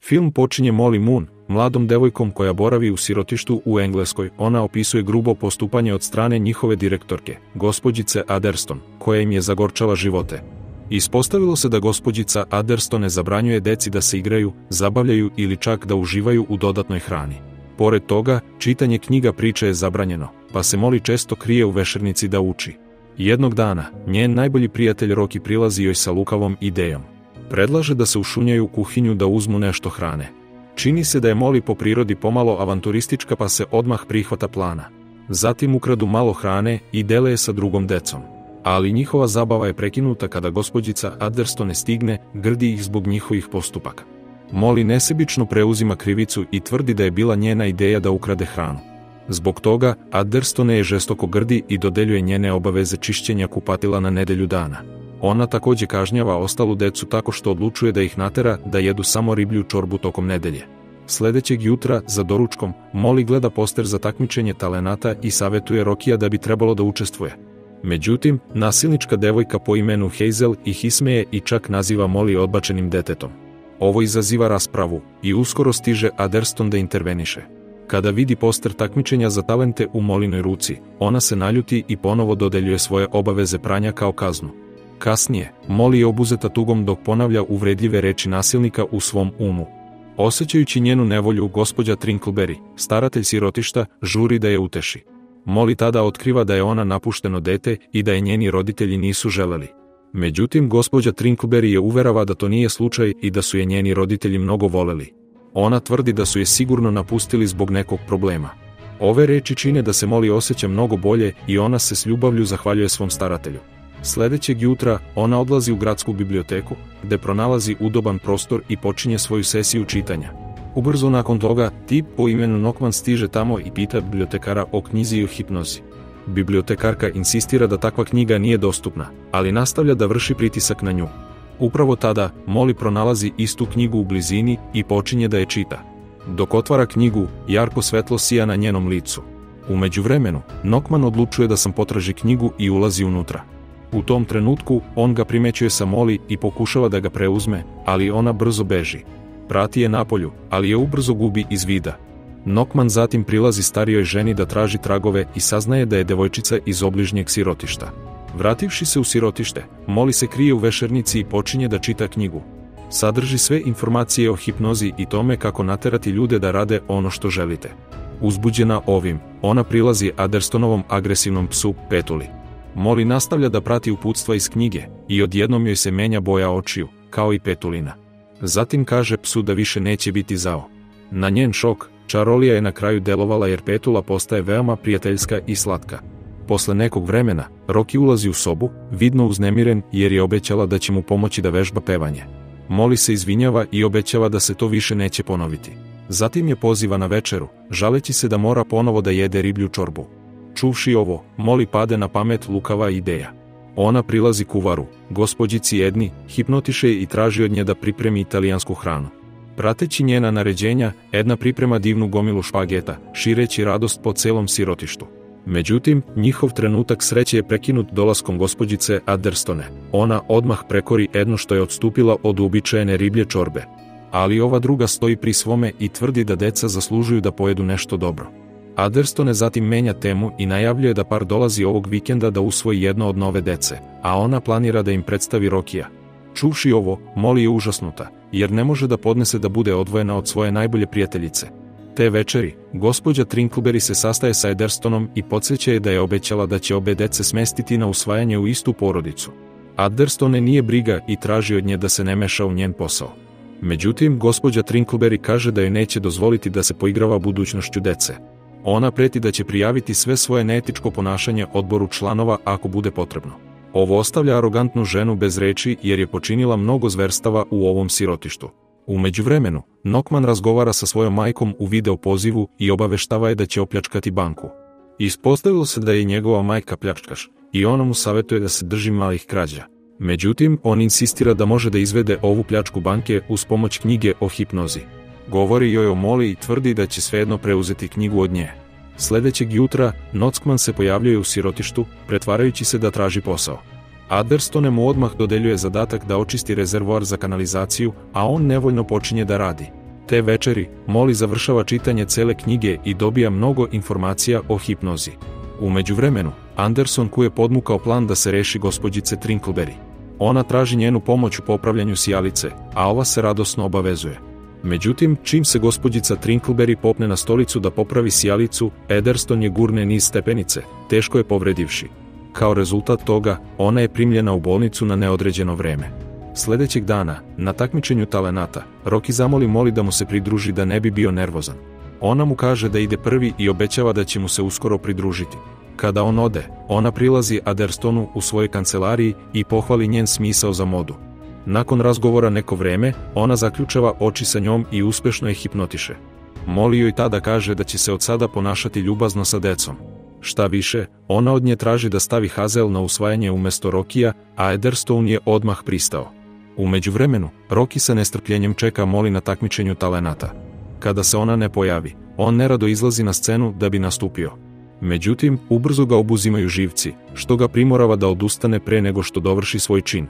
Film počinje Molly Moon, mladom devojkom koja boravi u sirotištu u Engleskoj. Ona opisuje grubo postupanje od strane njihove direktorke, gospođice Adderston, koja im je zagorčala živote. Ispostavilo se da gospođica Adderston ne zabranjuje deci da se igraju, zabavljaju ili čak da uživaju u dodatnoj hrani. Pored toga, čitanje knjiga priče je zabranjeno, pa se Molly često krije u večernjici da uči. Jednog dana, njen najbolji prijatelj Rocky prilazi joj sa lukavom idejom. Predlaže da se ušunjaju u kuhinju da uzmu nešto hrane. Čini se da je Molly po prirodi pomalo avanturistička pa se odmah prihvata plana. Zatim ukradu malo hrane i dele je sa drugom decom. Ali njihova zabava je prekinuta kada gospođica Adderston ne stigne, grdi ih zbog njihovih postupaka. Molly nesebično preuzima krivicu i tvrdi da je bila njena ideja da ukrade hranu. Zbog toga, Adderston je žestoko grdi i dodeljuje njene obaveze čišćenja kupatila na nedelju dana. Ona takođe kažnjava ostalu decu tako što odlučuje da ih natera da jedu samo riblju čorbu tokom nedelje. Sledećeg jutra, za doručkom, Molly gleda poster za takmičenje talenata i savetuje Rokija da bi trebalo da učestvuje. Međutim, nasilnička devojka po imenu Hazel ih ismeje i čak naziva Molly odbačenim detetom. Ovo izaziva raspravu i uskoro stiže Adderston da interveniše. Kada vidi poster takmičenja za talente u Mollinoj ruci, ona se naljuti i ponovo dodeljuje svoje obaveze pranja kao kaznu. Kasnije, Molly je obuzeta tugom dok ponavlja uvredljive reči nasilnika u svom umu. Osjećajući njenu nevolju, gospođa Trinkleberry, staratelj sirotišta, žuri da je uteši. Molly tada otkriva da je ona napušteno dete i da je njeni roditelji nisu želeli. Međutim, gospođa Trinkleberry je uverava da to nije slučaj i da su je njeni roditelji mnogo voleli. Ona tvrdi da su je sigurno napustili zbog nekog problema. Ove reči čine da se Molly osjeća mnogo bolje i ona se s ljubavlju zahvaljuje svom staratelju. Sledećeg jutra, ona odlazi u gradsku biblioteku, gde pronalazi udoban prostor i počinje svoju sesiju čitanja. Ubrzo nakon toga, tip po imenu Knockman stiže tamo i pita bibliotekara o knjizi i o hipnozi. Bibliotekarka insistira da takva knjiga nije dostupna, ali nastavlja da vrši pritisak na nju. Upravo tada, Molly pronalazi istu knjigu u blizini i počinje da je čita. Dok otvara knjigu, jarko svetlo sija na njenom licu. U međuvremenu, Knockman odlučuje da sam potraži knjigu i ulazi unutra. U tom trenutku, on ga primećuje sa Molly i pokušava da ga preuzme, ali ona brzo beži. Prati je napolju, ali je ubrzo gubi iz vida. Knockman zatim prilazi starijoj ženi da traži tragove i saznaje da je devojčica iz obližnjeg sirotišta. Vrativši se u sirotište, Molly se krije u večernjici i počinje da čita knjigu. Sadrži sve informacije o hipnozi i tome kako naterati ljude da rade ono što želite. Uzbuđena ovim, ona prilazi Adderstonovom agresivnom psu, Petuli. Molly nastavlja da prati uputstva iz knjige i odjednom joj se menja boja očiju, kao i Petulina. Zatim kaže psu da više neće biti zao. Na njen šok, čarolija je na kraju delovala jer Petula postaje veoma prijateljska i slatka. Posle nekog vremena, Rocky ulazi u sobu, vidno uznemiren jer je obećala da će mu pomoći da vežba pevanje. Molly se izvinjava i obećava da se to više neće ponoviti. Zatim je poziva na večeru, žaleći se da mora ponovo da jede riblju čorbu. Čuvši ovo, Molly pade na pamet lukava ideja. Ona prilazi kuvaru, gospođici Edni, hipnotiše je i traži od nje da pripremi italijansku hranu. Prateći njena naređenja, Edna priprema divnu gomilu špageta, šireći radost po celom sirotištu. Međutim, njihov trenutak sreće je prekinut dolaskom gospođice Adderstone. Ona odmah prekori Ednu što je odstupila od uobičajene riblje čorbe. Ali ova druga stoji pri svome i tvrdi da deca zaslužuju da pojedu nešto dobro. Adderstone zatim menja temu i najavljuje da par dolazi ovog vikenda da usvoji jedno od nove dece, a ona planira da im predstavi Rokija. Čuvši ovo, Molly je užasnuta, jer ne može da podnese da bude odvojena od svoje najbolje prijateljice. Te večeri, gospođa Trinkleberry se sastaje sa Adderstonom i podsjeća je da je obećala da će obe dece smestiti na usvajanje u istu porodicu. Adderstone nije briga i traži od nje da se ne meša u njen posao. Međutim, gospođa Trinkleberry kaže da joj neće dozvoliti da se poigrava budućnošću dece. Ona preti da će prijaviti sve svoje neetičko ponašanje odboru članova ako bude potrebno. Ovo ostavlja arogantnu ženu bez reči jer je počinila mnogo zverstava u ovom sirotištu. U međuvremenu, Knockman razgovara sa svojom majkom u video pozivu i obaveštava je da će opljačkati banku. Ispostavilo se da je njegova majka pljačkaš i ona mu savetuje da se drži malih krađa. Međutim, on insistira da može da izvede ovu pljačku banke uz pomoć knjige o hipnozi. Govori joj o Molly i tvrdi da će svejedno preuzeti knjigu od nje. Sledećeg jutra, Knockman se pojavljuje u sirotištu, pretvarajući se da traži posao. Adderstone mu odmah dodeljuje zadatak da očisti rezervoar za kanalizaciju, a on nevoljno počinje da radi. Te večeri, Molly završava čitanje cele knjige i dobija mnogo informacija o hipnozi. U međuvremenu, Anderson kuje podmukao plan da se reši gospođice Trinkleberry. Ona traži njenu pomoć u popravljanju sijalice, a ova se radosno obavezuje. Međutim, čim se gospođica Trinkleberry popne na stolicu da popravi sijalicu, Ederston je gurne niz stepenice, teško je povredivši. Kao rezultat toga, ona je primljena u bolnicu na neodređeno vreme. Sljedećeg dana, na takmičenju talenata, Rocky zamoli Molly da mu se pridruži da ne bi bio nervozan. Ona mu kaže da ide prvi i obećava da će mu se uskoro pridružiti. Kada on ode, ona prilazi Aderstonu u svojoj kancelariji i pohvali njen smisao za modu. Nakon razgovora neko vreme, ona zaključava oči sa njom i uspešno je hipnotiše. Molly joj tada kaže da će se od sada ponašati ljubazno sa decom. Šta više, ona od nje traži da stavi Hazel na usvajanje umjesto Rockija, a Ederstone je odmah pristao. U međuvremenu, Rocky sa nestrpljenjem čeka Molly na takmičenju talenata. Kada se ona ne pojavi, on nerado izlazi na scenu da bi nastupio. Međutim, ubrzo ga obuzimaju živci, što ga primorava da odustane pre nego što dovrši svoj čin.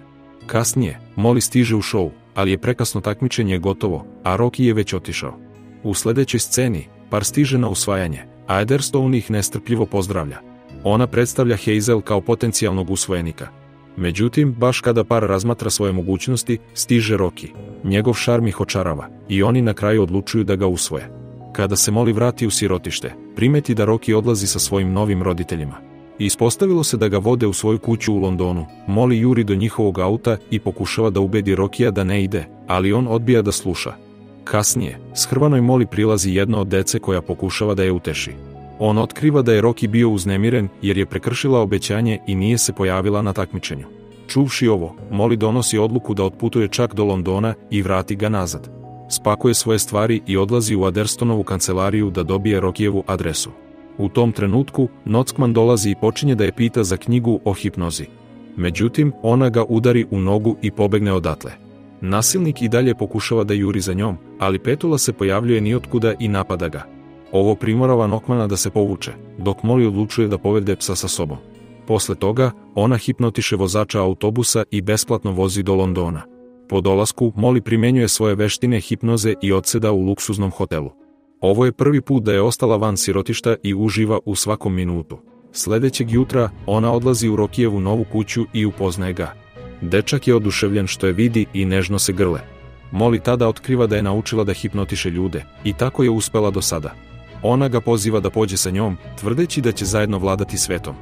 Kasnije, Molly stiže u šou, ali je prekasno, takmičenje gotovo, a Rocky je već otišao. U sljedećoj sceni, par stiže na usvajanje, a Ederstone ih nestrpljivo pozdravlja. Ona predstavlja Hazel kao potencijalnog usvojenika. Međutim, baš kada par razmatra svoje mogućnosti, stiže Rocky. Njegov šarm ih očarava i oni na kraju odlučuju da ga usvoje. Kada se Molly vrati u sirotište, primeti da Rocky odlazi sa svojim novim roditeljima. Ispostavilo se da ga vode u svoju kuću u Londonu. Molly juri do njihovog auta i pokušava da ubedi Rockija da ne ide, ali on odbija da sluša. Kasnije, shrvanoj Molly prilazi jedno od dece koja pokušava da je uteši. On otkriva da je Rocky bio uznemiren jer je prekršila obećanje i nije se pojavila na takmičenju. Čuvši ovo, Molly donosi odluku da otputuje čak do Londona i vrati ga nazad. Spakuje svoje stvari i odlazi u Aderstonovu kancelariju da dobije Rockijevu adresu. U tom trenutku, Nockman dolazi i počinje da je pita za knjigu o hipnozi. Međutim, ona ga udari u nogu i pobegne odatle. Nasilnik i dalje pokušava da juri za njom, ali Petula se pojavljuje niotkuda i napada ga. Ovo primorava Nockmana da se povuče, dok Molly odlučuje da povede psa sa sobom. Posle toga, ona hipnotiše vozača autobusa i besplatno vozi do Londona. Po dolasku, Molly primenjuje svoje veštine hipnoze i odseda u luksuznom hotelu. Ovo je prvi put da je ostala van sirotišta i uživa u svakom minutu. Sljedećeg jutra, ona odlazi u Rockijevu novu kuću i upoznaje ga. Dečak je oduševljen što je vidi i nežno se grle. Molly tada otkriva da je naučila da hipnotiše ljude i tako je uspela do sada. Ona ga poziva da pođe sa njom, tvrdeći da će zajedno vladati svetom.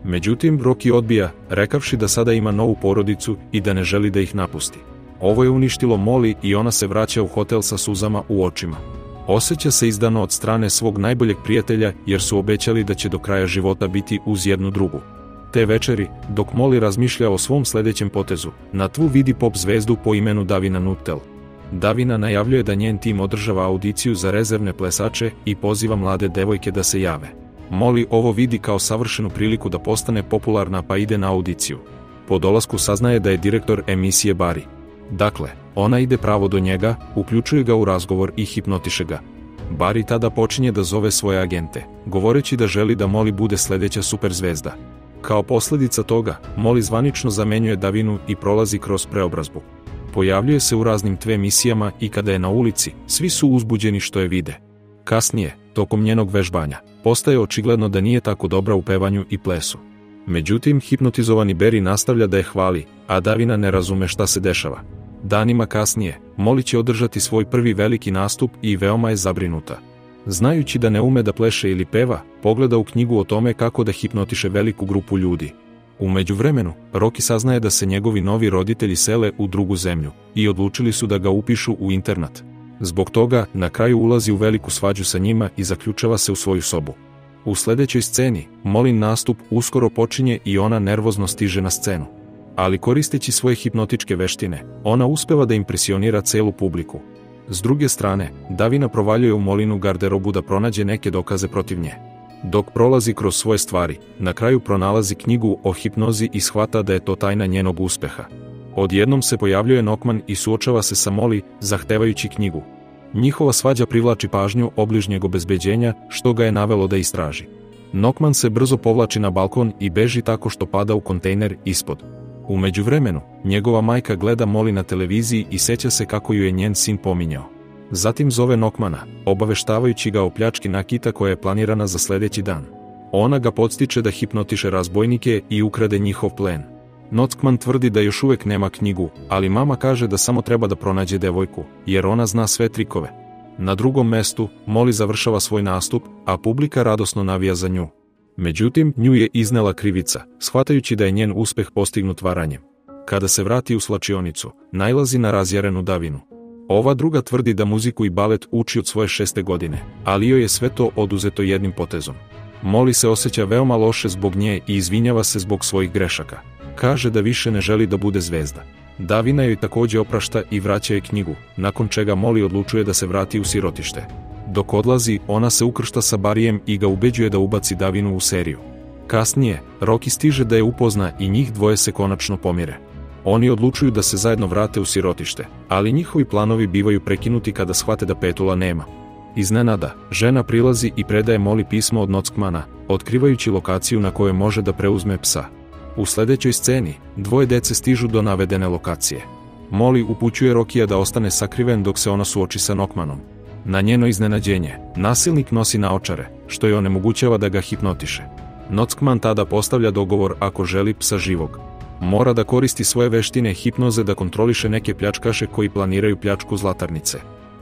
Međutim, Rocky odbija, rekavši da sada ima novu porodicu i da ne želi da ih napusti. Ovo je uništilo Molly i ona se vraća u hotel sa suzama u očima. Osjeća se izdano od strane svog najboljeg prijatelja jer su obećali da će do kraja života biti uz jednu drugu. Te večeri, dok Molly razmišlja o svom sljedećem potezu, na tlu vidi pop zvezdu po imenu Davina Nuttall. Davina najavljuje da njen tim održava audiciju za rezervne plesače i poziva mlade devojke da se jave. Molly ovo vidi kao savršenu priliku da postane popularna pa ide na audiciju. Po dolasku saznaje da je direktor emisije Barry. Dakle, ona ide pravo do njega, uključuje ga u razgovor i hipnotiše ga. Barry tada počinje da zove svoje agente, govoreći da želi da Molly bude sljedeća superzvezda. Kao posljedica toga, Molly zvanično zamenjuje Davinu i prolazi kroz preobrazbu. Pojavljuje se u raznim TV emisijama i kada je na ulici, svi su uzbuđeni što je vide. Kasnije, tokom njenog vežbanja, postaje očigledno da nije tako dobra u pevanju i plesu. Međutim, hipnotizovani Barry nastavlja da je hvali, a Davina ne razume šta se dešava. Danima kasnije, Molly će održati svoj prvi veliki nastup i veoma je zabrinuta. Znajući da ne ume da pleše ili peva, pogleda u knjigu o tome kako da hipnotiše veliku grupu ljudi. U međuvremenu, Rocky saznaje da se njegovi novi roditelji sele u drugu zemlju i odlučili su da ga upišu u internat. Zbog toga, na kraju ulazi u veliku svađu sa njima i zaključava se u svoju sobu. U sljedećoj sceni, Mollin nastup uskoro počinje i ona nervozno stiže na scenu. Ali koristeći svoje hipnotičke veštine, ona uspeva da impresionira celu publiku. S druge strane, Davina provaljuje u Mollinu garderobu da pronađe neke dokaze protiv nje. Dok prolazi kroz svoje stvari, na kraju pronalazi knjigu o hipnozi i shvata da je to tajna njenog uspeha. Odjednom se pojavljuje Nockman i suočava se sa Molly, zahtevajući knjigu. Njihova svađa privlači pažnju obližnjeg obezbeđenja, što ga je navelo da istraži. Nockman se brzo povlači na balkon i beži tako što pada u kontejner ispod. U međuvremenu, njegova majka gleda Molly na televiziji i seća se kako ju je njen sin pominjao. Zatim zove Nokmana, obaveštavajući ga o pljački nakita koja je planirana za sljedeći dan. Ona ga podstiče da hipnotiše razbojnike i ukrade njihov plen. Nokman tvrdi da još uvijek nema knjigu, ali mama kaže da samo treba da pronađe devojku, jer ona zna sve trikove. Na drugom mestu, Molly završava svoj nastup, a publika radosno navija za nju. Međutim, nju je iznela krivica, shvatajući da je njen uspeh postignut varanjem. Kada se vrati u slačionicu, nailazi na razjarenu Davinu. Ova druga tvrdi da muziku i balet uči od svoje 6. godine, ali joj je sve to oduzeto jednim potezom. Molly se osjeća veoma loše zbog nje i izvinjava se zbog svojih grešaka. Kaže da više ne želi da bude zvezda. Davina joj također oprašta i vraća joj knjigu, nakon čega Molly odlučuje da se vrati u sirotište. Dok odlazi, ona se ukršta sa Barryjem i ga ubeđuje da ubaci Davinu u seriju. Kasnije, Rocky stiže da je upozna i njih dvoje se konačno pomire. Oni odlučuju da se zajedno vrate u sirotište, ali njihovi planovi bivaju prekinuti kada shvate da Petula nema. Iznenada, žena prilazi i predaje Molly pismo od Nokmana, otkrivajući lokaciju na kojoj može da preuzme psa. U sljedećoj sceni, dvoje dece stižu do navedene lokacije. Molly upućuje Rockija da ostane sakriven dok se ona suoči sa Nokmanom. Na njeno iznenađenje, nasilnik nosi naočare, što je onemogućava da ga hipnotiše. Nokman tada postavlja dogovor ako želi psa živog. Mora da koristi svoje veštine hipnoze da kontroliše neke pljačkaše koji planiraju pljačku zlatarnice.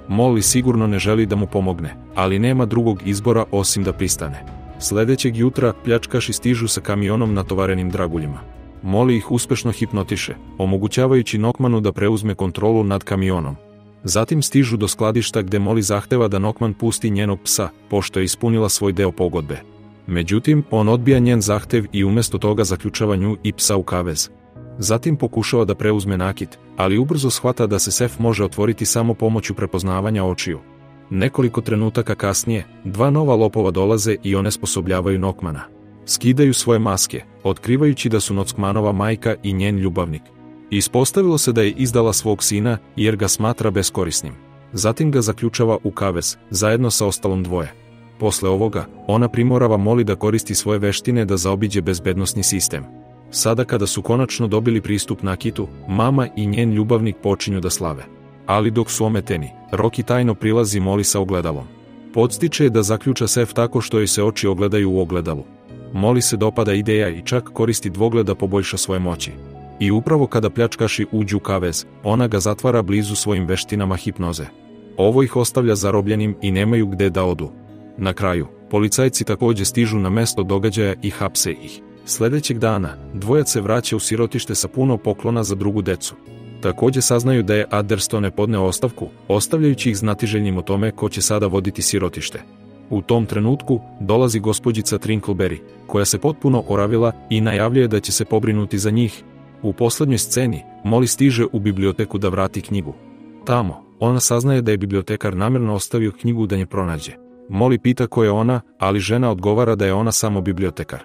Molly sigurno ne želi da mu pomogne, ali nema drugog izbora osim da pristane. Sljedećeg jutra pljačkaši stižu sa kamionom natovarenim draguljima. Molly ih uspešno hipnotiše, omogućavajući Nokmanu da preuzme kontrolu nad kamionom. Zatim stižu do skladišta gde Molly zahteva da Nokman pusti njenog psa, pošto je ispunila svoj deo pogodbe. Međutim, on odbija njen zahtev i umjesto toga zaključava nju i psa u kavez. Zatim pokušava da preuzme nakit, ali ubrzo shvata da se sef može otvoriti samo pomoću prepoznavanja očiju. Nekoliko trenutaka kasnije, dva nova lopova dolaze i onesposobljavaju Nokmana. Skidaju svoje maske, otkrivajući da su Nokmanova majka i njen ljubavnik. Ispostavilo se da je izdala svog sina jer ga smatra beskorisnim. Zatim ga zaključava u kavez, zajedno sa ostalom dvoje. Posle ovoga, ona primorava Molly da koristi svoje veštine da zaobiđe bezbednosni sistem. Sada kada su konačno dobili pristup nakitu, mama i njen ljubavnik počinju da slave. Ali dok su ometeni, Rocky tajno prilazi Molly sa ogledalom. Podstiče je da zaključa sef tako što joj se oči ogledaju u ogledalu. Molly se dopada ideja i čak koristi dvogled da poboljša svoje moći. I upravo kada pljačkaši uđu u kavez, ona ga zatvara blizu svojim veštinama hipnoze. Ovo ih ostavlja zarobljenim i nemaju gde da odu. Na kraju, policajci također stižu na mesto događaja i hapse ih. Sljedećeg dana, dvojac se vraća u sirotište sa puno poklona za drugu decu. Također saznaju da je Adderstone podneo ostavku, ostavljajući ih znatiželjnim o tome ko će sada voditi sirotište. U tom trenutku dolazi gospođica Trinkleberry, koja se potpuno oravila i najavljuje da će se pobrinuti za njih. U posljednjoj sceni, Molly stiže u biblioteku da vrati knjigu. Tamo, ona saznaje da je bibliotekar namjerno ostavio knjigu da nje pronađe. Molly pita ko je ona, ali žena odgovara da je ona samo bibliotekar.